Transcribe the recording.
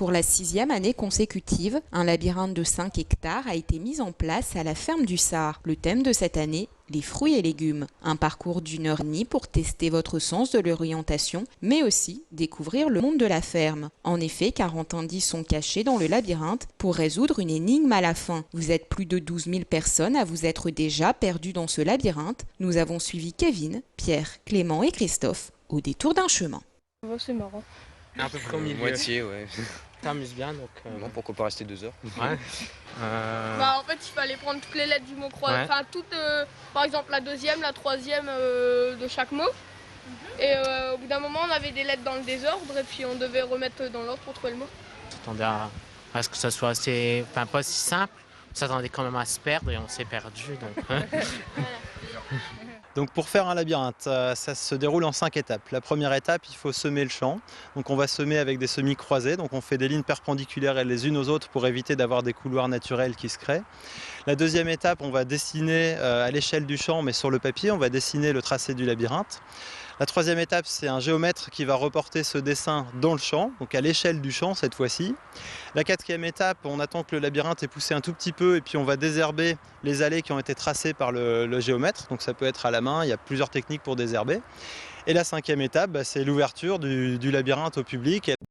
Pour la 6e année consécutive, un labyrinthe de 5 hectares a été mis en place à la ferme du Sard. Le thème de cette année, les fruits et légumes. Un parcours d'1h30 pour tester votre sens de l'orientation, mais aussi découvrir le monde de la ferme. En effet, 40 indices sont cachés dans le labyrinthe pour résoudre une énigme à la fin. Vous êtes plus de 12 000 personnes à vous être déjà perdues dans ce labyrinthe. Nous avons suivi Kevin, Pierre, Clément et Christophe au détour d'un chemin. Ouais, c'est marrant. À peu près au milieu. Moitié, ouais. T'amuses bien donc. Non, pourquoi pas rester 2 heures? Ouais. Bah, en fait, il fallait prendre toutes les lettres du mot croisé. Ouais. Enfin, toutes, par exemple, la deuxième, la troisième de chaque mot. Et au bout d'un moment, on avait des lettres dans le désordre et puis on devait remettre dans l'ordre pour trouver le mot. On s'attendait à ce que ça soit assez. Enfin, pas si simple. On s'attendait quand même à se perdre et on s'est perdu. Donc. Donc pour faire un labyrinthe, ça se déroule en 5 étapes. La première étape, il faut semer le champ. Donc on va semer avec des semis croisés, donc on fait des lignes perpendiculaires les unes aux autres pour éviter d'avoir des couloirs naturels qui se créent. La deuxième étape, on va dessiner à l'échelle du champ, mais sur le papier, on va dessiner le tracé du labyrinthe. La troisième étape, c'est un géomètre qui va reporter ce dessin dans le champ, donc à l'échelle du champ cette fois-ci. La quatrième étape, on attend que le labyrinthe ait poussé un tout petit peu et puis on va désherber les allées qui ont été tracées par le géomètre. Donc ça peut être à la main, il y a plusieurs techniques pour désherber. Et la cinquième étape, c'est l'ouverture du labyrinthe au public.